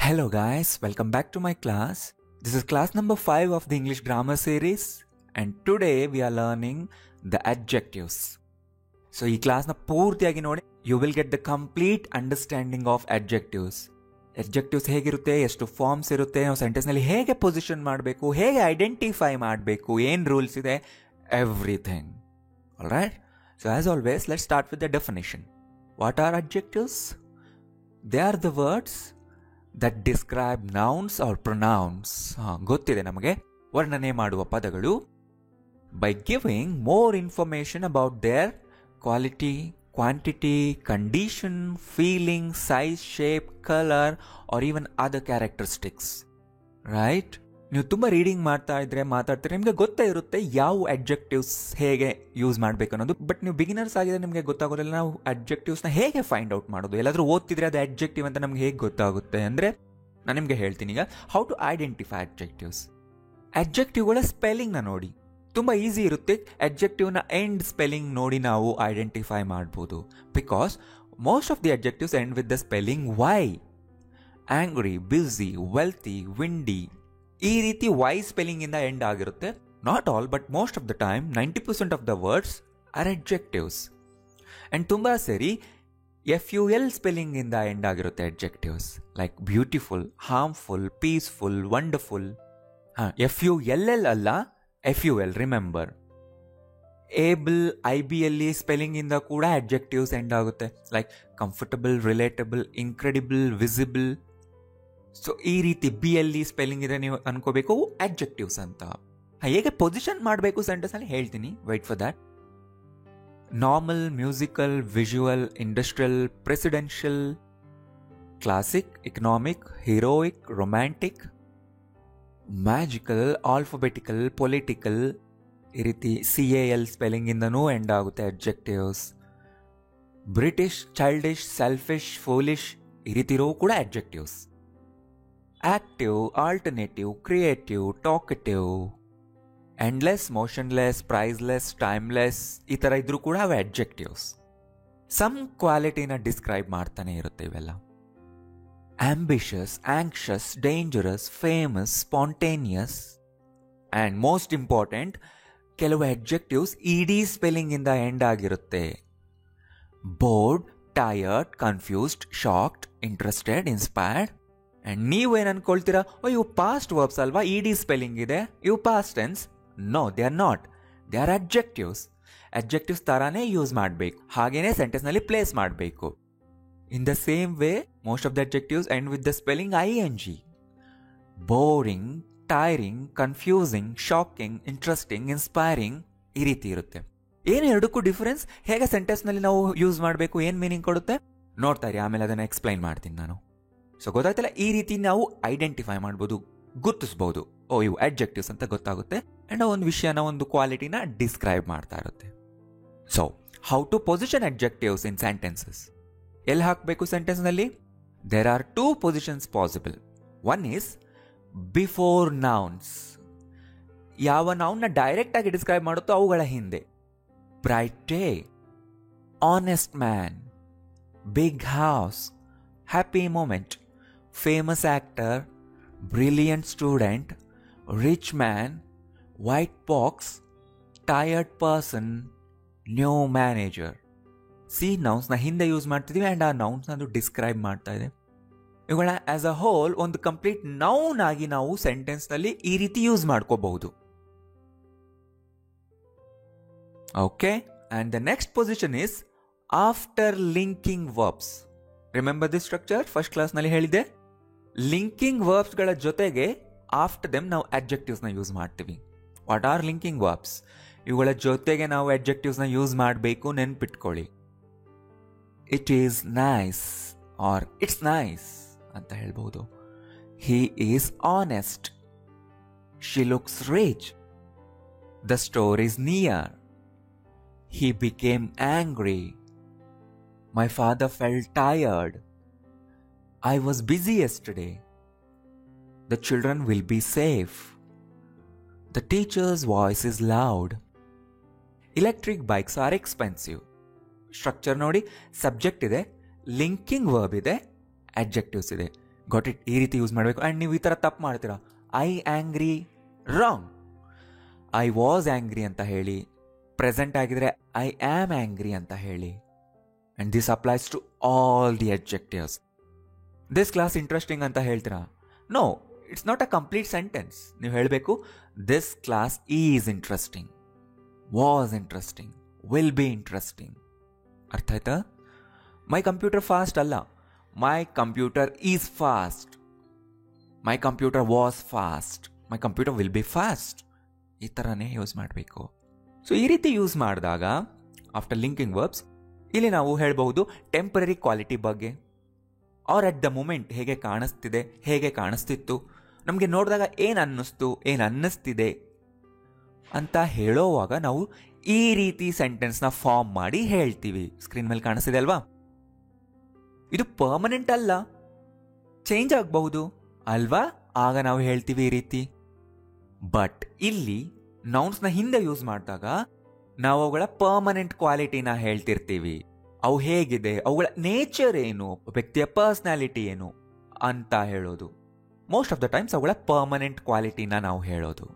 Hello guys, welcome back to my class. This is class number 5 of the English grammar series and today we are learning the adjectives. So ಈ ಕ್ಲಾಸ್ನ ಪೂರ್ತಿಯಾಗಿ ನೋಡಿ you will get the complete understanding of adjectives. Adjectives ಹೇಗಿರುತ್ತೆ, ಎಷ್ಟು forms ಇರುತ್ತೆ, ನಾವು ಸೆಂಟೆನ್ಸ್ನಲ್ಲಿ ಹೇಗೆ position ಮಾಡಬೇಕು, ಹೇಗೆ ಐಡೆಂಟಿಫೈ ಮಾಡಬೇಕು, ಏನು ರೂಲ್ಸ್ ಇದೆ, everything. Alright? So as always, let's start with the definition. What are adjectives? They are the words that describe nouns or pronouns. ಗೊತ್ತಿದೆ ನಮಗೆ, ವರ್ಣನೆ ಮಾಡುವ ಪದಗಳು. By giving more information about their quality, quantity, condition, feeling, size, shape, color or even other characteristics. Right? ನೀವು ತುಂಬ reading ಮಾತಾಡ್ತೀರಿ, ನಿಮಗೆ ಗೊತ್ತೇ ಇರುತ್ತೆ ಯಾವ ಅಡ್ಜೆಕ್ಟಿವ್ಸ್ ಹೇಗೆ ಯೂಸ್ ಮಾಡಬೇಕು ಅನ್ನೋದು. ಬಟ್ ನೀವು ಬಿಗಿನರ್ಸ್ ಆಗಿದ್ರೆ ನಿಮಗೆ ಗೊತ್ತಾಗೋದಿಲ್ಲ ನಾವು ಅಡ್ಜೆಕ್ಟಿವ್ಸ್ನ ಹೇಗೆ ಫೈಂಡ್ ಔಟ್ ಮಾಡೋದು. ಎಲ್ಲಾದರೂ ಓದ್ತಿದ್ರೆ ಅದು ಅಡ್ಜೆಕ್ಟಿವ್ ಅಂತ ನಮ್ಗೆ ಹೇಗೆ ಗೊತ್ತಾಗುತ್ತೆ ಅಂದರೆ ನಾನು ನಿಮಗೆ ಹೇಳ್ತೀನಿ ಈಗ ಹೌ ಟು ಐಡೆಂಟಿಫೈ ಅಡ್ಜೆಕ್ಟಿವ್ಸ್. ಅಡ್ಜೆಕ್ಟಿವ್ಗಳ ಸ್ಪೆಲ್ಲಿಂಗ್ನ ನೋಡಿ, ತುಂಬ ಈಸಿ ಇರುತ್ತೆ. ಅಡ್ಜೆಕ್ಟಿವ್ನ ಎಂಡ್ ಸ್ಪೆಲ್ಲಿಂಗ್ ನೋಡಿ ನಾವು ಐಡೆಂಟಿಫೈ ಮಾಡ್ಬೋದು. Because most of the adjectives end with the spelling y. Angry, busy, wealthy, windy, ಈ ರೀತಿ ವೈ ಸ್ಪೆಲ್ಲಿಂಗ್ ಇಂದ ಎಂಡ್ ಆಗಿರುತ್ತೆ. Not all but most of the time 90% of the words are adjectives. And ತುಂಬ ಸರಿ FUL spelling ಇಂದ end ಆಗಿರುತ್ತೆ adjectives, like beautiful, harmful, peaceful, wonderful. FULL ಅಲ್ಲ, FUL, remember. Able, IBL spelling ಇಂದ ಕೂಡ adjectives end ಆಗುತ್ತೆ, like comfortable, relatable, incredible, visible. So ಈ ರೀತಿ BLE ಸ್ಪೆಲ್ಲಿಂಗ್ ಇದೆ, ನೀವು ಅನ್ಕೋಬೇಕು ಅಡ್ಜೆಕ್ಟಿವ್ಸ್ ಅಂತ. ಹೇಗೆ ಪೊಸಿಷನ್ ಮಾಡಬೇಕು ಸೆಂಟೆನ್ಸ್ನಲ್ಲಿ ಹೇಳ್ತೀನಿ, wait for that. Normal, musical, visual, industrial, presidential, classic, economic, heroic, romantic, magical, alphabetical, political, ಈ ರೀತಿ CAL ಸ್ಪೆಲ್ಲಿಂಗ್ ಇಂದನೂ ಎಂಡ್ ಆಗುತ್ತೆ adjectives. British, childish, selfish, foolish, ಈ ರೀತಿ ಇರೋ ಕೂಡ adjectives. Active, alternative, creative, talkative, endless, motionless, priceless, timeless, ಈ ಥರ ಇದ್ರೂ ಕೂಡ ಅವು ಅಡ್ಜೆಕ್ಟಿವ್ಸ್. ಸಮ್ ಕ್ವಾಲಿಟಿನ ಡಿಸ್ಕ್ರೈಬ್ ಮಾಡ್ತಾನೆ ಇರುತ್ತೆ ಇವೆಲ್ಲ. Ambitious, anxious, dangerous, famous, spontaneous. And most important, ಕೆಲವು ಅಡ್ಜೆಕ್ಟಿವ್ಸ್ ED ಸ್ಪೆಲ್ಲಿಂಗ್ ಇಂದ ಎಂಡ್ ಆಗಿರುತ್ತೆ. Bored, tired, confused, shocked, interested, inspired. And ನೀವೇನು ಅನ್ಕೊಳ್ತೀರಾ, ಇವು ಪಾಸ್ಟ್ ವರ್ಬ್ಸ್ ಅಲ್ವಾ, ED ಸ್ಪೆಲ್ಲಿಂಗ್ ಇದೆ, ಇವು past tense. No, they are not, they are adjectives. Adjectives ಥರಾನೇ ಯೂಸ್ ಮಾಡಬೇಕು, ಹಾಗೇನೆ ಸೆಂಟೆನ್ಸ್ನಲ್ಲಿ ಪ್ಲೇಸ್ ಮಾಡಬೇಕು. In the same way most of the adjectives end with the spelling ING. Boring, tiring, confusing, shocking, interesting, inspiring, ಈ ರೀತಿ ಇರುತ್ತೆ. ಏನು ಎರಡಕ್ಕೂ ಡಿಫರೆನ್ಸ್, ಹೇಗೆ ಸೆಂಟೆನ್ಸ್ನಲ್ಲಿ ನಾವು ಯೂಸ್ ಮಾಡಬೇಕು, ಏನು ಮೀನಿಂಗ್ ಕೊಡುತ್ತೆ ನೋಡ್ತಾ ಇರಿ, ಆಮೇಲೆ ಅದನ್ನು ಎಕ್ಸ್ಪ್ಲೈನ್ ಮಾಡ್ತೀನಿ ನಾನು. ಸೊ ಗೊತ್ತಾಯ್ತಲ್ಲ, ಈ ರೀತಿ ನಾವು ಐಡೆಂಟಿಫೈ ಮಾಡ್ಬೋದು, ಗುರ್ತಿಸ್ಬೋದು. ಇವು ಅಡ್ಜೆಕ್ಟಿವ್ಸ್ ಅಂತ ಗೊತ್ತಾಗುತ್ತೆ. ಆ್ಯಂಡ್ ಒಂದು ವಿಷಯನ, ಒಂದು ಕ್ವಾಲಿಟಿನ ಡಿಸ್ಕ್ರೈಬ್ ಮಾಡ್ತಾ ಇರುತ್ತೆ. So how to position adjectives in sentences. ಎಲ್ಲಿ ಹಾಕಬೇಕು ಸೆಂಟೆನ್ಸ್ನಲ್ಲಿ? There are 2 positions possible. One is before nouns. ಯಾವ ನೌನ್ನ ಡೈರೆಕ್ಟ್ ಆಗಿ ಡಿಸ್ಕ್ರೈಬ್ ಮಾಡುತ್ತೋ ಅವುಗಳ ಹಿಂದೆ. Bright day, honest man, big house, happy moment, famous actor, brilliant student, rich man, white box, tired person, new manager. See ನೌನ್ಸ್ನ ಹಿಂದೆ use ಮಾಡ್ತಿದ್ದೀವಿ and ಆ ನೌನ್ಸ್ನ ಅದು ಡಿಸ್ಕ್ರೈಬ್ ಮಾಡ್ತಾ ಇದೆ. ಇವುಗಳ ಆಸ್ ಅ ಹೋಲ್ ಒಂದು ಕಂಪ್ಲೀಟ್ ನೌನ್ ಆಗಿ ನಾವು ಸೆಂಟೆನ್ಸ್ನಲ್ಲಿ ಈ ರೀತಿ ಯೂಸ್ ಮಾಡ್ಕೋಬಹುದು. Okay, and the next position is after linking verbs. Remember this structure, first ಕ್ಲಾಸ್ನಲ್ಲಿ ಹೇಳಿದೆ. ಲಿಂಕಿಂಗ್ ವರ್ಬ್ಸ್ಗಳ ಜೊತೆಗೆ ಆಫ್ಟರ್ ದೆಮ್ ನಾವು ಅಡ್ಜೆಕ್ಟಿವ್ಸ್ನ ಯೂಸ್ ಮಾಡ್ತೀವಿ. What are linking verbs? ಇವುಗಳ ಜೊತೆಗೆ ನಾವು ಅಡ್ಜೆಕ್ಟಿವ್ಸ್ನ ಯೂಸ್ ಮಾಡಬೇಕು, ನೆನ್ಪಿಟ್ಕೊಳ್ಳಿ. It is nice or it's nice ಅಂತ ಹೇಳ್ಬೋದು. He is honest, she looks rich, the store is near, he became angry, my father felt tired, I was busy yesterday, the children will be safe, the teacher's voice is loud, electric bikes are expensive. Structure ನೋಡಿ, subject ಇದೆ, linking verb ಇದೆ, adjectives ಇದೆ. Got it? ಈ ರೀತಿ use ಮಾಡಬೇಕು. And ನೀವು ಈ ಥರ ತಪ್ಪು ಮಾಡ್ತೀರಾ. I angry, wrong. I was angry ಅಂತ ಹೇಳಿ. ಪ್ರೆಸೆಂಟ್ ಆಗಿದ್ರೆ ಐ ಆಮ್ ಆ್ಯಂಗ್ರಿ ಅಂತ ಹೇಳಿ. And this applies to all the adjectives. This class interesting ಅಂತ ಹೇಳ್ತೀರಾ? No, it's not a complete sentence. ನೀವು ಹೇಳಬೇಕು this class is interesting, was interesting, will be interesting. ಅರ್ಥ ಆಯ್ತಾ? ಮೈ ಕಂಪ್ಯೂಟರ್ ಫಾಸ್ಟ್ ಅಲ್ಲ, my computer is fast, my computer was fast, my computer will be fast. ಈ ಥರನೇ use ಮಾಡಬೇಕು. So ಈ ರೀತಿ ಯೂಸ್ ಮಾಡಿದಾಗ ಆಫ್ಟರ್ ಲಿಂಕಿಂಗ್ ವರ್ಬ್ಸ್ ಇಲ್ಲಿ ನಾವು ಹೇಳಬಹುದು ಟೆಂಪರರಿ ಕ್ವಾಲಿಟಿ ಬಗ್ಗೆ. ಆರ್ ಅಟ್ ದ ಮೂಮೆಂಟ್ ಹೇಗೆ ಕಾಣಿಸ್ತಿದೆ, ಹೇಗೆ ಕಾಣಿಸ್ತಿತ್ತು, ನಮಗೆ ನೋಡಿದಾಗ ಏನು ಅನ್ನಿಸ್ತು, ಏನು ಅನ್ನಿಸ್ತಿದೆ ಅಂತ ಹೇಳೋವಾಗ ನಾವು ಈ ರೀತಿ ಸೆಂಟೆನ್ಸ್ನ ಫಾರ್ಮ್ ಮಾಡಿ ಹೇಳ್ತೀವಿ. ಸ್ಕ್ರೀನ್ ಮೇಲೆ ಕಾಣಿಸ್ತಿದೆ ಅಲ್ವಾ? ಇದು ಪರ್ಮನೆಂಟ್ ಅಲ್ಲ, ಚೇಂಜ್ ಆಗಬಹುದು ಅಲ್ವಾ? ಆಗ ನಾವು ಹೇಳ್ತೀವಿ ಈ ರೀತಿ. ಬಟ್ ಇಲ್ಲಿ ನೌನ್ಸ್ನ ಹಿಂದೆ ಯೂಸ್ ಮಾಡಿದಾಗ ನಾವು ಅವುಗಳ ಪರ್ಮನೆಂಟ್ ಕ್ವಾಲಿಟಿನ ಹೇಳ್ತಿರ್ತೀವಿ. ಅವು ಹೇಗಿದೆ, ಅವುಗಳ ನೇಚರ್ ಏನು, ವ್ಯಕ್ತಿಯ ಪರ್ಸ್ನಾಲಿಟಿ ಏನು ಅಂತ ಹೇಳೋದು. ಮೋಸ್ಟ್ ಆಫ್ ದ ಟೈಮ್ಸ್ ಅವುಗಳ ಪರ್ಮನೆಂಟ್ ಕ್ವಾಲಿಟಿನ ನಾವು ಹೇಳೋದು.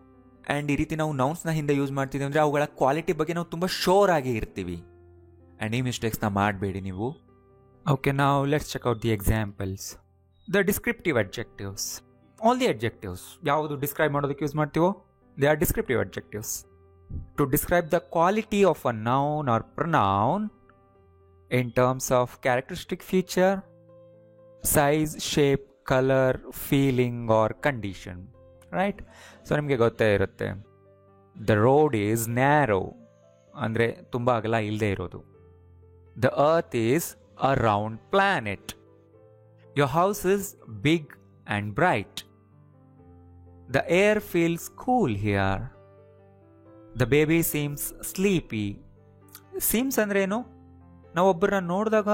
ಆ್ಯಂಡ್ ಈ ರೀತಿ ನಾವು ನೌನ್ಸ್ನ ಹಿಂದೆ ಯೂಸ್ ಮಾಡ್ತಿದ್ದೀವಿ ಅಂದರೆ ಅವುಗಳ ಕ್ವಾಲಿಟಿ ಬಗ್ಗೆ ನಾವು ತುಂಬ ಶೋರ್ ಆಗಿ ಇರ್ತೀವಿ. ಆ್ಯಂಡ್ ಈ ಮಿಸ್ಟೇಕ್ಸ್ನ ಮಾಡಬೇಡಿ ನೀವು. ಓಕೆ, ನಾವು let's check out the examples. The descriptive adjectives. All the adjectives ಯಾವುದು ಡಿಸ್ಕ್ರೈಬ್ ಮಾಡೋದಕ್ಕೆ ಯೂಸ್ ಮಾಡ್ತೀವೋ they are descriptive adjectives. To describe the quality of a noun or pronoun in terms of characteristic feature, size, shape, color, feeling or condition, right? So ನಿಮಗೆ ಗೊತ್ತೇ ಇರುತ್ತೆ, the road is narrow ಅಂದರೆ ತುಂಬ ಅಗಲ ಇಲ್ಲದೆ ಇರೋದು. The earth is a round planet. Your house is big and bright. The air feels cool here. The baby seems sleepy. Seems ಅಂದ್ರೆ ಏನು? ನಾವೊಬ್ಬರನ್ನ ನೋಡಿದಾಗ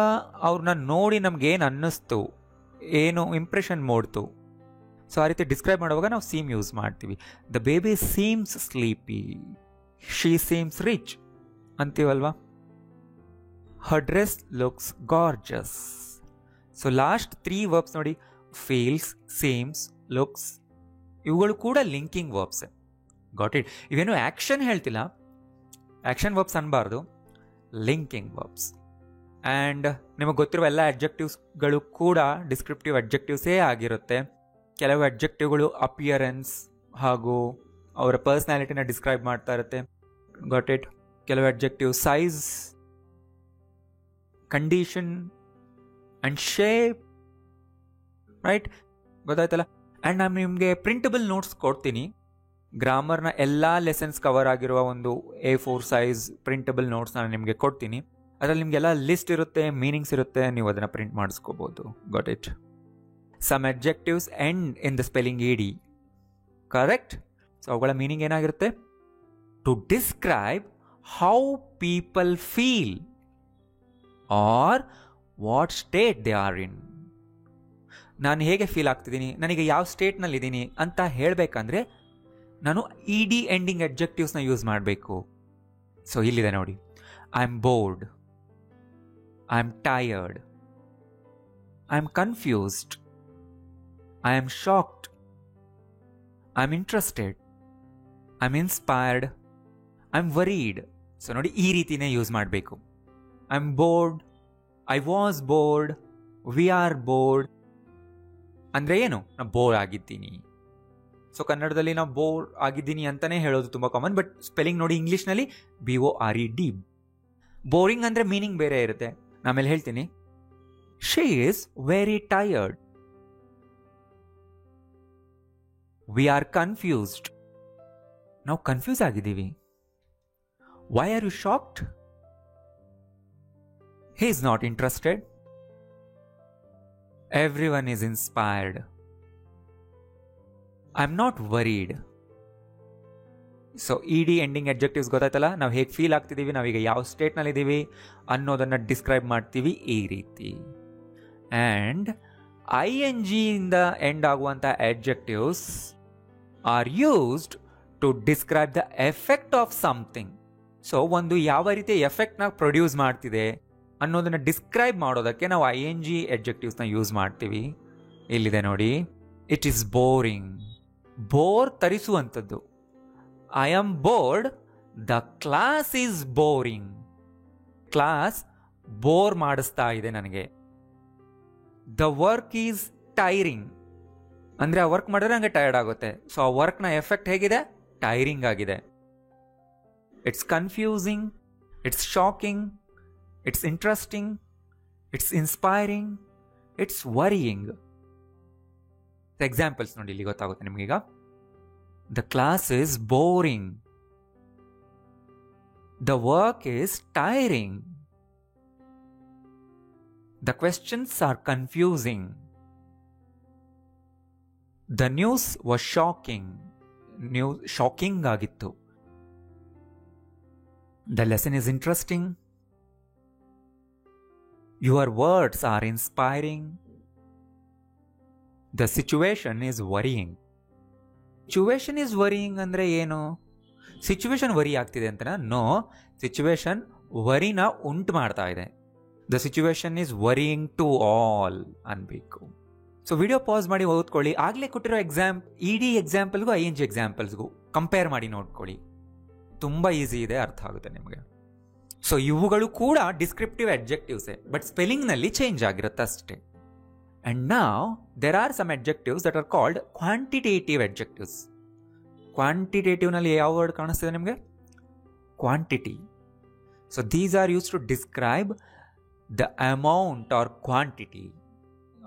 ಅವ್ರನ್ನ ನೋಡಿ ನಮ್ಗೇನು ಅನ್ನಿಸ್ತು, ಏನು ಇಂಪ್ರೆಷನ್ ಮೂಡ್ತು. ಸೊ ಆ ರೀತಿ ಡಿಸ್ಕ್ರೈಬ್ ಮಾಡುವಾಗ ನಾವು ಸೀಮ್ ಯೂಸ್ ಮಾಡ್ತೀವಿ. The baby seems sleepy, she seems rich ಅಂತೀವಲ್ವಾ. Her dress looks gorgeous. So last 3 verbs ನೋಡಿ, ಫೀಲ್ಸ್, ಸೀಮ್ಸ್, ಲುಕ್ಸ್, ಇವುಗಳು ಕೂಡ ಲಿಂಕಿಂಗ್ ವರ್ಬ್ಸ್. Got it? ಇವೇನು ಆ್ಯಕ್ಷನ್ ಹೇಳ್ತಿಲ್ಲ, ಆ್ಯಕ್ಷನ್ ವರ್ಬ್ಸ್ ಅನ್ಬಾರ್ದು, ಲಿಂಕಿಂಗ್ ವರ್ಬ್ಸ್. ಆ್ಯಂಡ್ ನಿಮಗೆ ಗೊತ್ತಿರುವ ಎಲ್ಲ ಅಡ್ಜೆಕ್ಟಿವ್ಸ್ಗಳು ಕೂಡ ಡಿಸ್ಕ್ರಿಪ್ಟಿವ್ ಅಡ್ಜೆಕ್ಟಿವ್ಸೇ ಆಗಿರುತ್ತೆ. ಕೆಲವು ಅಡ್ಜೆಕ್ಟಿವ್ಗಳು ಅಪಿಯರೆನ್ಸ್ ಹಾಗೂ ಅವರ ಪರ್ಸ್ನಾಲಿಟಿನ ಡಿಸ್ಕ್ರೈಬ್ ಮಾಡ್ತಾ ಇರುತ್ತೆ. Got it? ಕೆಲವು adjective size, condition and shape, right? ಗೊತ್ತಾಯ್ತಲ್ಲ? ಆ್ಯಂಡ್ ನಾನು ನಿಮಗೆ ಪ್ರಿಂಟಬಲ್ ನೋಟ್ಸ್ ಕೊಡ್ತೀನಿ. ಗ್ರಾಮರ್ನ ಎಲ್ಲ ಲೆಸನ್ಸ್ ಕವರ್ ಆಗಿರುವ ಒಂದು A4 ಸೈಜ್ ಪ್ರಿಂಟಬಲ್ ನೋಟ್ಸ್ ನಾನು ನಿಮಗೆ ಕೊಡ್ತೀನಿ. ಅದರಲ್ಲಿ ನಿಮಗೆಲ್ಲ ಲಿಸ್ಟ್ ಇರುತ್ತೆ, ಮೀನಿಂಗ್ಸ್ ಇರುತ್ತೆ, ನೀವು ಅದನ್ನು ಪ್ರಿಂಟ್ ಮಾಡಿಸ್ಕೋಬೋದು. Got it? Some adjectives end in the spelling ED, correct? So ಅವುಗಳ ಮೀನಿಂಗ್ ಏನಾಗಿರುತ್ತೆ? To describe how people feel or what state they are in. ನಾನು ಹೇಗೆ ಫೀಲ್ ಆಗ್ತಿದ್ದೀನಿ, ನನಗೆ ಯಾವ ಸ್ಟೇಟ್ನಲ್ಲಿದ್ದೀನಿ ಅಂತ ಹೇಳಬೇಕಂದ್ರೆ ನಾನು ED ಎಂಡಿಂಗ್ ಅಡ್ಜೆಕ್ಟಿವ್ಸ್ನ ಯೂಸ್ ಮಾಡಬೇಕು. ಸೊ ಇಲ್ಲಿದೆ ನೋಡಿ, I am board, I am tired, I am confused, I am shocked, I am interested, I am inspired, I am varied. So ನೋಡಿ, ಈ ರೀತಿನೇ ಯೂಸ್ ಮಾಡಬೇಕು. I am board, I was board, we are board ಅಂದರೆ ಏನು? ನಾನು bore ಆಗಿದ್ದೀನಿ. So ಕನ್ನಡದಲ್ಲಿ ನಾವು ಬೋರ್ ಆಗಿದ್ದೀನಿ ಅಂತಲೇ ಹೇಳೋದು ತುಂಬ ಕಾಮನ್. ಬಟ್ ಸ್ಪೆಲ್ಲಿಂಗ್ ನೋಡಿ, ಇಂಗ್ಲೀಷ್ನಲ್ಲಿ BORED. ಬೋರಿಂಗ್ ಅಂದರೆ ಮೀನಿಂಗ್ ಬೇರೆ ಇರುತ್ತೆ. ಆಮೇಲೆ ಹೇಳ್ತೀನಿ, she is very tired, we are confused, ನಾವು ಕನ್ಫ್ಯೂಸ್ ಆಗಿದ್ದೀವಿ. Why are you shocked? He is not interested, every one is inspired, I am not worried. So ED ending adjectives ಗೊತ್ತಾಯ್ತಲ್ಲ? ನಾವು ಹೇಗೆ ಫೀಲ್ ಆಗ್ತಿದ್ದೀವಿ, ನಾವೀಗ ಯಾವ ಸ್ಟೇಟ್ನಲ್ಲಿದ್ದೀವಿ ಅನ್ನೋದನ್ನು ಡಿಸ್ಕ್ರೈಬ್ ಮಾಡ್ತೀವಿ ಈ ರೀತಿ. ಆ್ಯಂಡ್ ING ಇಂದ ಎಂಡ್ ಆಗುವಂಥ adjectives are used to describe the effect of something. So ಒಂದು ಯಾವ ರೀತಿ ಎಫೆಕ್ಟ್ನ ಪ್ರೊಡ್ಯೂಸ್ ಮಾಡ್ತಿದೆ ಅನ್ನೋದನ್ನು ಡಿಸ್ಕ್ರೈಬ್ ಮಾಡೋದಕ್ಕೆ ನಾವು ING ಅಡ್ಜೆಕ್ಟಿವ್ಸ್ನ ಯೂಸ್ ಮಾಡ್ತೀವಿ. ಇಲ್ಲಿದೆ ನೋಡಿ, ಇಟ್ ಈಸ್ ಬೋರಿಂಗ್. ಬೋರ್ ತರಿಸುವಂಥದ್ದು. I am bored, the class is boring. Class bore ಮಾಡಿಸ್ತಾ ಇದೆ ನನಗೆ. The work is tiring. ಅಂದರೆ ಆ ವರ್ಕ್ ಮಾಡಿದ್ರೆ ನನಗೆ ಟೈರ್ಡ್ ಆಗುತ್ತೆ. ಸೊ ಆ ವರ್ಕ್ನ ಎಫೆಕ್ಟ್ ಹೇಗಿದೆ? ಟೈರಿಂಗ್ ಆಗಿದೆ. It's confusing, it's shocking, it's interesting, it's inspiring, it's worrying. Examples ನೋಡಿ, ಇಲ್ಲಿ ಗೊತ್ತಾಗುತ್ತೆ ನಿಮಗೀಗ. The class is boring. The work is tiring. The questions are confusing. The news was shocking. News shocking ಆಗಿತ್ತು. The lesson is interesting. Your words are inspiring. The situation is worrying. Situation is worrying ಅಂದರೆ ಏನು? Situation worry ಆಗ್ತಿದೆ ಅಂತನಾ? No, situation ವರಿನ ಉಂಟು ಮಾಡ್ತಾ ಇದೆ. The situation is worrying to all ಅನ್ಬೇಕು. So video pause ಮಾಡಿ ಓದ್ಕೊಳ್ಳಿ. ಆಗಲೇ ಕೊಟ್ಟಿರೋ ಇಡೀ ಎಕ್ಸಾಂಪಲ್ಗೂ ING ಎಕ್ಸಾಂಪಲ್ಸ್ಗೂ ಕಂಪೇರ್ ಮಾಡಿ ನೋಡ್ಕೊಳ್ಳಿ. ತುಂಬ ಈಸಿ ಇದೆ, ಅರ್ಥ ಆಗುತ್ತೆ ನಿಮಗೆ. ಸೊ ಇವುಗಳು ಕೂಡ ಡಿಸ್ಕ್ರಿಪ್ಟಿವ್ ಅಡ್ಜೆಕ್ಟಿವ್ಸೇ, ಬಟ್ ಸ್ಪೆಲ್ಲಿಂಗ್ನಲ್ಲಿ ಚೇಂಜ್ ಆಗಿರುತ್ತೆ ಅಷ್ಟೇ. And now there are some adjectives that are called quantitative adjectives. Quantitative ನಲ್ಲಿ ಯಾವ ವರ್ಡ್ ಕಾಣಿಸ್ತಿದೆ ನಿಮಗೆ? Quantity. So these are used to describe the amount or quantity.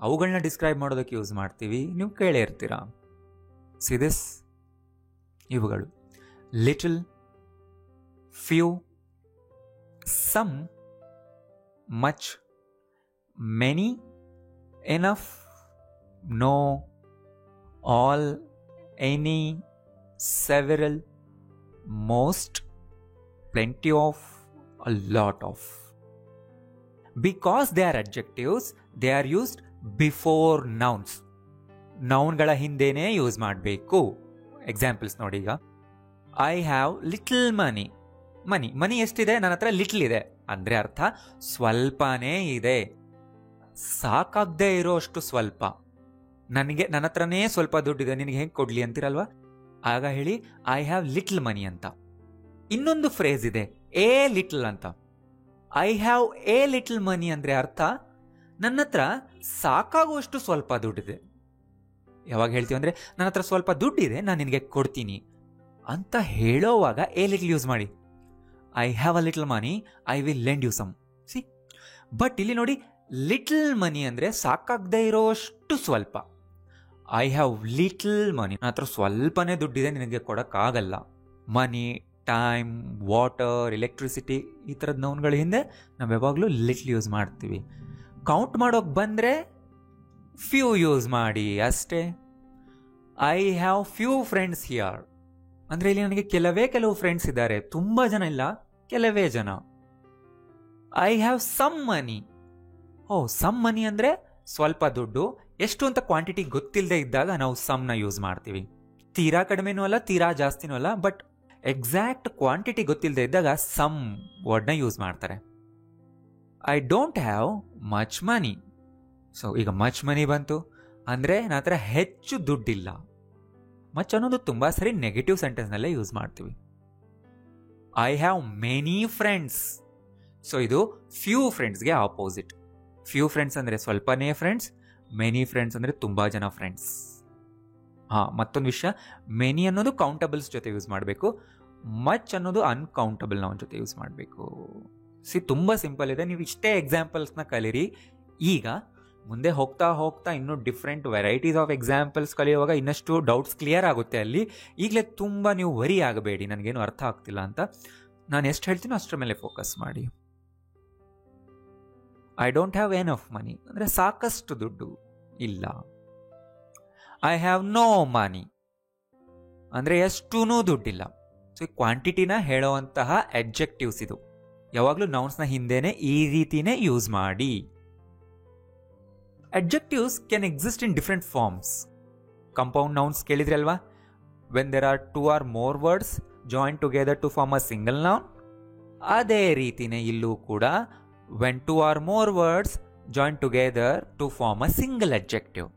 ಅವುಗಳನ್ನ ಡಿಸ್ಕ್ರೈಬ್ ಮಾಡೋದಕ್ಕೆ ಯೂಸ್ ಮಾಡ್ತೀವಿ. ನೀವು ಕೇಳೇ ಇರ್ತೀರಾ. See this? ಇವುಗಳು little, few, some, much, many, enough, no, all, any, several, most, plenty of, a lot of. Because they are adjectives, they are used before nouns. ನೌನ್ಗಳ ಹಿಂದೆನೇ use ಮಾಡಬೇಕು. Examples ನೋಡಿ. ಈಗ ಐ ಹ್ಯಾವ್ ಲಿಟಲ್ ಮನಿ. ಮನಿ ಎಷ್ಟಿದೆ? ನನ್ನ ಹತ್ರ little ಇದೆ ಅಂದರೆ ಅರ್ಥ ಸ್ವಲ್ಪನೇ ಇದೆ, ಸಾಕಾಗದೇ ಇರೋ ಅಷ್ಟು ಸ್ವಲ್ಪ. ನನ್ನ ಹತ್ರನೇ ಸ್ವಲ್ಪ ದುಡ್ಡಿದೆ, ನಿನಗೆ ಹೆಂಗೆ ಕೊಡ್ಲಿ ಅಂತೀರಲ್ವಾ? ಆಗ ಹೇಳಿ ಐ ಹ್ಯಾವ್ ಲಿಟಲ್ ಮನಿ ಅಂತ. ಇನ್ನೊಂದು ಫ್ರೇಸ್ ಇದೆ, ಎ ಲಿಟಲ್ ಅಂತ. ಐ ಹ್ಯಾವ್ ಎ ಲಿಟಲ್ ಮನಿ ಅಂದರೆ ಅರ್ಥ ನನ್ನ ಹತ್ರ ಸಾಕಾಗುವಷ್ಟು ಸ್ವಲ್ಪ ದುಡ್ಡಿದೆ. ಯಾವಾಗ ಹೇಳ್ತೀವಿ ಅಂದರೆ ನನ್ನ ಹತ್ರ ಸ್ವಲ್ಪ ದುಡ್ಡಿದೆ, ನಾನು ನಿನಗೆ ಕೊಡ್ತೀನಿ ಅಂತ ಹೇಳೋವಾಗ ಎ ಲಿಟಲ್ ಯೂಸ್ ಮಾಡಿ. I have a little money, I will lend you some. See, but ಇಲ್ಲಿ ನೋಡಿ, ಲಿಟಲ್ ಮನಿ ಅಂದರೆ ಸಾಕಾಗದೇ ಇರೋಷ್ಟು ಸ್ವಲ್ಪ. ಐ ಹ್ಯಾವ್ ಲಿಟಲ್ ಮನಿ, ನನ್ನ ಹತ್ರ ಸ್ವಲ್ಪನೇ ದುಡ್ಡಿದೆ, ನಿನಗೆ ಕೊಡೋಕ್ಕಾಗಲ್ಲ. ಮನಿ, ಟೈಮ್, ವಾಟರ್, ಎಲೆಕ್ಟ್ರಿಸಿಟಿ ಈ ಥರದ ನೌನ್ಗಳ ಹಿಂದೆ ನಾವು ಯಾವಾಗಲೂ ಲಿಟಲ್ ಯೂಸ್ ಮಾಡ್ತೀವಿ. ಕೌಂಟ್ ಮಾಡೋಕೆ ಬಂದರೆ ಫ್ಯೂ ಯೂಸ್ ಮಾಡಿ ಅಷ್ಟೇ. I have few friends here ಅಂದರೆ ಇಲ್ಲಿ ನನಗೆ ಕೆಲವು ಫ್ರೆಂಡ್ಸ್ ಇದ್ದಾರೆ, ತುಂಬ ಜನ ಇಲ್ಲ, ಕೆಲವೇ ಜನ. I have some money. Some money ಅಂದರೆ ಸ್ವಲ್ಪ ದುಡ್ಡು. ಎಷ್ಟು ಅಂತ ಕ್ವಾಂಟಿಟಿ ಗೊತ್ತಿಲ್ಲದೆ ಇದ್ದಾಗ ನಾವು ಸಮ್ನ ಯೂಸ್ ಮಾಡ್ತೀವಿ. ತೀರಾ ಕಡಿಮೆನೂ ಅಲ್ಲ, ತೀರಾ ಜಾಸ್ತಿನೂ ಅಲ್ಲ, ಬಟ್ ಎಕ್ಸಾಕ್ಟ್ ಕ್ವಾಂಟಿಟಿ ಗೊತ್ತಿಲ್ಲದೆ ಇದ್ದಾಗ ಸಮ್ ವರ್ಡ್ನ ಯೂಸ್ ಮಾಡ್ತಾರೆ. I don't have much money. So ಈಗ ಮಚ್ ಮನಿ ಬಂತು ಅಂದರೆ ನನ್ನ ಹತ್ರ ಹೆಚ್ಚು ದುಡ್ಡಿಲ್ಲ. ಮಚ್ ಅನ್ನೋದು ತುಂಬ ಸರಿ ನೆಗೆಟಿವ್ ಸೆಂಟೆನ್ಸ್ನಲ್ಲೇ ಯೂಸ್ ಮಾಡ್ತೀವಿ. I have many friends. So ಇದು ಫ್ಯೂ ಫ್ರೆಂಡ್ಸ್ಗೆ ಆಪೋಸಿಟ್. ಫ್ಯೂ ಫ್ರೆಂಡ್ಸ್ ಅಂದರೆ ಸ್ವಲ್ಪನೇ ಫ್ರೆಂಡ್ಸ್, ಮೆನಿ ಫ್ರೆಂಡ್ಸ್ ಅಂದರೆ ತುಂಬ ಜನ ಫ್ರೆಂಡ್ಸ್. ಮತ್ತೊಂದು ವಿಷಯ, ಮೆನಿ ಅನ್ನೋದು ಕೌಂಟಬಲ್ಸ್ ಜೊತೆ ಯೂಸ್ ಮಾಡಬೇಕು, ಮಚ್ ಅನ್ನೋದು ಅನ್ಕೌಂಟಬಲ್ ನೌನ್ ಜೊತೆ ಯೂಸ್ ಮಾಡಬೇಕು. ತುಂಬ ಸಿಂಪಲ್ ಇದೆ. ನೀವು ಇಷ್ಟೇ ಎಕ್ಸಾಂಪಲ್ಸ್ನ ಕಲೀರಿ. ಈಗ ಮುಂದೆ ಹೋಗ್ತಾ ಹೋಗ್ತಾ ಇನ್ನೂ ಡಿಫ್ರೆಂಟ್ ವೆರೈಟೀಸ್ ಆಫ್ ಎಕ್ಸಾಂಪಲ್ಸ್ ಕಲಿಯುವಾಗ ಇನ್ನಷ್ಟು ಡೌಟ್ಸ್ ಕ್ಲಿಯರ್ ಆಗುತ್ತೆ ಅಲ್ಲಿ. ಈಗಲೇ ತುಂಬ ನೀವು ವರಿ ಆಗಬೇಡಿ, ನನಗೇನು ಅರ್ಥ ಆಗ್ತಿಲ್ಲ ಅಂತ. ನಾನು ಎಷ್ಟು ಹೇಳ್ತೀನೋ ಅಷ್ಟರ ಮೇಲೆ ಫೋಕಸ್ ಮಾಡಿ. ಐ ಡೋಂಟ್ ಹ್ಯಾವ್ ಎನಫ್ ಮನಿ ಅಂದರೆ ಸಾಕಷ್ಟು ದುಡ್ಡು ಇಲ್ಲ. ಐ ಹ್ಯಾವ್ ನೋ ಮನಿ ಅಂದರೆ ಎಷ್ಟೂ ದುಡ್ಡಿಲ್ಲ. ಸೊ ಈ ಕ್ವಾಂಟಿಟಿನ ಹೇಳೋವಂತಹ ಅಡ್ಜೆಕ್ಟಿವ್ಸ್ ಇದು. ಯಾವಾಗಲೂ ನೌನ್ಸ್ನ ಹಿಂದೆನೇ ಈ ರೀತಿನೇ ಯೂಸ್ ಮಾಡಿ. Adjectives can exist in different forms. Compound nouns ಕೇಳಿದ್ರಿ ಅಲ್ವಾ? When there are two or more words joined together to form a single noun. ಅದೇ ರೀತಿನೇ ಇಲ್ಲೂ ಕೂಡ when two or more words joined together to form a single adjective.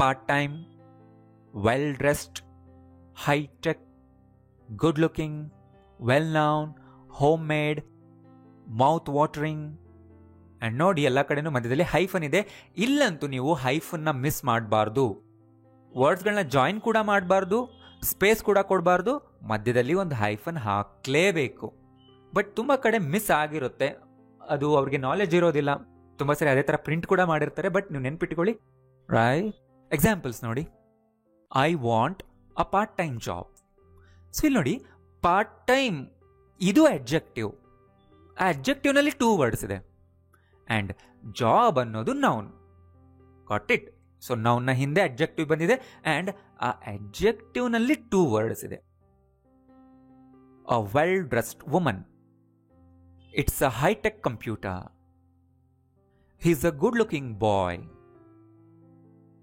part-time, well-dressed, high-tech, good-looking, well-known, homemade, mouth-watering. And ನೋಡಿ ಎಲ್ಲ ಕಡೆನೂ ಮಧ್ಯದಲ್ಲಿ hyphen ಇದೆ. ಇಲ್ಲಂತೂ ನೀವು ಹೈಫನ್ನ ಮಿಸ್ ಮಾಡಬಾರ್ದು. ವರ್ಡ್ಸ್ಗಳನ್ನ ಜಾಯಿನ್ ಕೂಡ ಮಾಡಬಾರ್ದು, ಸ್ಪೇಸ್ ಕೂಡ ಕೊಡಬಾರ್ದು, ಮಧ್ಯದಲ್ಲಿ ಒಂದು ಹೈಫನ್ ಹಾಕಲೇಬೇಕು. ಬಟ್ ತುಂಬ ಕಡೆ ಮಿಸ್ ಆಗಿರುತ್ತೆ, ಅದು ಅವ್ರಿಗೆ ನಾಲೆಜ್ ಇರೋದಿಲ್ಲ. ತುಂಬ ಸರಿ ಅದೇ ಥರ ಪ್ರಿಂಟ್ ಕೂಡ ಮಾಡಿರ್ತಾರೆ, ಬಟ್ ನೀವು ನೆನ್ಪಿಟ್ಕೊಳ್ಳಿ. ರೈಟ್, ಎಕ್ಸಾಂಪಲ್ಸ್ ನೋಡಿ. I want a part time job. So ಇಲ್ಲಿ ನೋಡಿ, ಪಾರ್ಟ್ ಟೈಮ್ ಇದು ಅಡ್ಜೆಕ್ಟಿವ್. ಆ ಅಡ್ಜೆಕ್ಟಿವ್ನಲ್ಲಿ 2 ವರ್ಡ್ಸ್ ಇದೆ. ಆ್ಯಂಡ್ ಜಾಬ್ ಅನ್ನೋದು ನೌನ್. Got it? ಸೊ ನೌನ್ನ ಹಿಂದೆ ಅಡ್ಜೆಕ್ಟಿವ್ ಬಂದಿದೆ, ಆ್ಯಂಡ್ ಆ ಅಡ್ಜೆಕ್ಟಿವ್ನಲ್ಲಿ 2 ವರ್ಡ್ಸ್ ಇದೆ. A well dressed woman. It's a high tech computer. He is a good looking boy.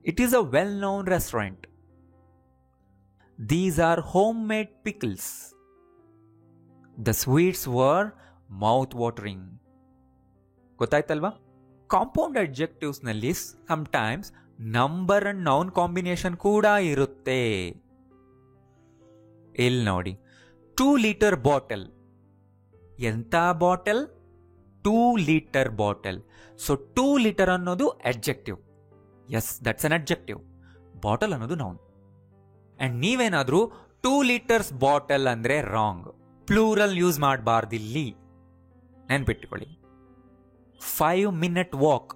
It is a well known restaurant. These are homemade pickles. The sweets were mouth-watering. ಗೊತ್ತಾಯ್ತಲ್ವಾ? Compound ಅಡ್ಜೆಕ್ಟಿವ್ಸ್ನಲ್ಲಿ sometimes number and noun combination ಕೂಡ ಇರುತ್ತೆ. ಇಲ್ಲಿ ನೋಡಿ, 2 litre bottle. ಎಂಥ bottle? 2 litre bottle. So 2 litre ಅನ್ನೋದು adjective. Yes, that's an adjective. Bottle ಅನ್ನೋದು noun. And ನೀವೇನಾದರೂ 2 litres bottle ಅಂದರೆ ರಾಂಗ್. ಪ್ಲೂರಲ್ ಯೂಸ್ ಮಾಡಬಾರ್ದಿಲ್ಲಿ, ನೆನ್ಪಿಟ್ಕೊಳ್ಳಿ. 5 minute ವಾಕ್.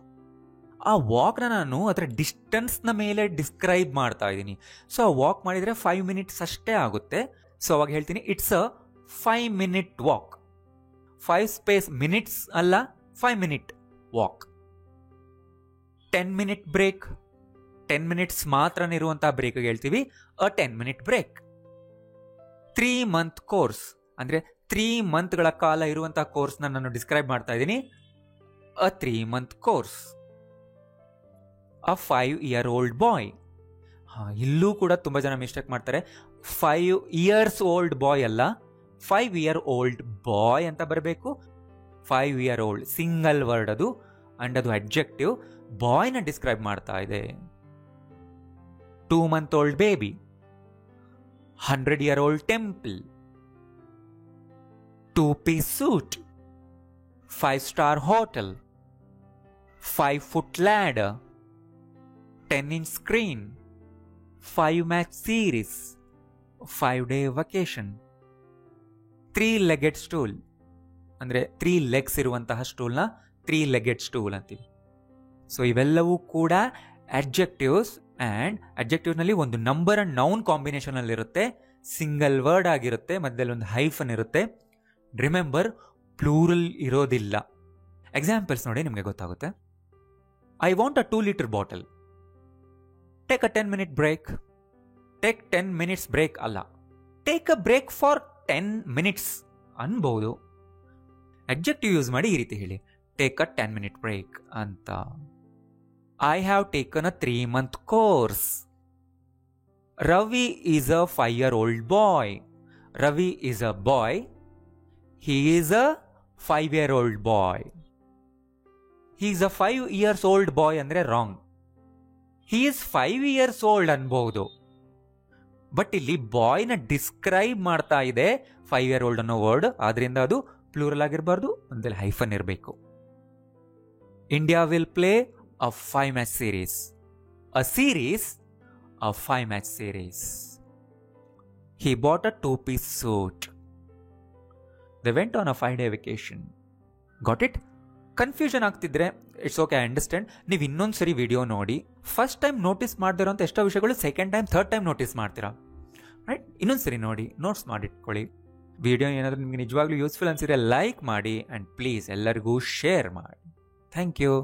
ಆ ವಾಕ್ನ ನಾನು ಅದರ ಡಿಸ್ಟೆನ್ಸ್ನ ಮೇಲೆ ಡಿಸ್ಕ್ರೈಬ್ ಮಾಡ್ತಾ ಇದ್ದೀನಿ. ಸೊ ಆ ವಾಕ್ ಮಾಡಿದರೆ 5 minutes ಅಷ್ಟೇ ಆಗುತ್ತೆ. ಸೊ ಅವಾಗ ಹೇಳ್ತೀನಿ, it's a 5 minute walk. 5 space minutes ಅಲ್ಲ, 5 minute walk. 10 minute break. 10 minutes ಮಾತ್ರ ಇರುವಂಥ ಬ್ರೇಕ್ಗೆ ಹೇಳ್ತೀವಿ a 10 minute break. 3 month course ಅಂದರೆ 3 ಮಂತ್ಗಳ ಕಾಲ ಇರುವಂಥ ಕೋರ್ಸ್ನ ನಾನು ಡಿಸ್ಕ್ರೈಬ್ ಮಾಡ್ತಾ ಇದ್ದೀನಿ. ಅ 3 month ಕೋರ್ಸ್. ಅ 5-year-old ಬಾಯ್. ಇಲ್ಲೂ ಕೂಡ ತುಂಬ ಜನ ಮಿಸ್ಟೇಕ್ ಮಾಡ್ತಾರೆ. 5 years old ಬಾಯ್ ಅಲ್ಲ, 5-year-old ಬಾಯ್ ಅಂತ ಬರಬೇಕು. 5-year-old ಸಿಂಗಲ್ ವರ್ಡ್ ಅದು, ಅಂಡ್ ಅದು ಅಡ್ಜೆಕ್ಟಿವ್. ಬಾಯ್ನ ಡಿಸ್ಕ್ರೈಬ್ ಮಾಡ್ತಾ ಇದೆ. 2 month-old baby. 100-year-old temple. 2-piece suit. 5-star hotel. 5-foot ladder. 10-inch screen. 5-match series. 5-day vacation. 3-legged stool. ಅಂದರೆ 3 legs ಇರುವಂತಹ ಸ್ಟೂಲ್ನ 3-legged stool ಅಂತೀವಿ. ಸೊ ಇವೆಲ್ಲವೂ ಕೂಡ ಅಡ್ಜೆಕ್ಟಿವ್ಸ್. ಆ್ಯಂಡ್ ಅಡ್ಜೆಕ್ಟಿವ್ನಲ್ಲಿ ಒಂದು ನಂಬರ್ ಅಂಡ್ ನೌನ್ ಕಾಂಬಿನೇಷನಲ್ಲಿ ಇರುತ್ತೆ, ಸಿಂಗಲ್ ವರ್ಡ್ ಆಗಿರುತ್ತೆ, ಮಧ್ಯದಲ್ಲಿ ಒಂದು ಹೈಫನ್ ಇರುತ್ತೆ. ರಿಮೆಂಬರ್, ಪ್ಲೂರಲ್ ಇರೋದಿಲ್ಲ. ಎಕ್ಸಾಂಪಲ್ಸ್ ನೋಡಿ, ನಿಮಗೆ ಗೊತ್ತಾಗುತ್ತೆ. I want a 2 liter bottle. Take a 10 minute break. Take 10 minutes break ಅಲ್ಲ, take a break for 10 minutes ಅನ್ಬಹುದು. ಅಡ್ಜೆಕ್ಟಿವ್ ಯೂಸ್ ಮಾಡಿ ಈ ರೀತಿ ಹೇಳಿ, ಟೇಕ್ ಅ 10 minute ಬ್ರೇಕ್ ಅಂತ. I have taken a 3 month course. Ravi is a 5-year-old boy. Ravi is a boy. He is a 5-year-old boy. He is a 5 years old boy ಅಂದ್ರೆ wrong. He is 5 years old ಅನ್ಬಹುದು. But ಇಲ್ಲಿ ಬಾಯ್ನ describe ಮಾಡ್ತಾ ಇದೆ 5-year-old ಅನ್ನೋ word, ಆದ್ರಿಂದ ಅದು plural ಆಗಿರಬಾರ್ದು, ಒಂದಲ್ಲಿ hyphen ಇರಬೇಕು. India will play a 5-match series. A series, a 5-match series. He bought a 2-piece suit. They went on a 5-day vacation. Got it? Confusion ಆಗ್ತಿದ್ರೆ it's okay, I understand. ನೀವು ಇನ್ನೊಂದು ಸರಿ video ನೋಡಿ. First time notice ಮಾಡದಿರೋ ಅಂತ ಎಷ್ಟೋ ವಿಷಯಗಳು second time, third time notice ಮಾಡ್ತೀರಾ. Right? ಇನ್ನೊಂದು ಸರಿ ನೋಡಿ, ನೋಟ್ಸ್ ಮಾಡಿಟ್ಕೊಳ್ಳಿ. ವಿಡಿಯೋ ಏನಾದರೂ ನಿಮಗೆ ನಿಜವಾಗ್ಲೂ ಯೂಸ್ಫುಲ್ ಅನ್ಸಿದ್ರೆ ಲೈಕ್ ಮಾಡಿ, ಆ್ಯಂಡ್ ಪ್ಲೀಸ್ ಎಲ್ಲರಿಗೂ ಶೇರ್ ಮಾಡಿ. Thank you.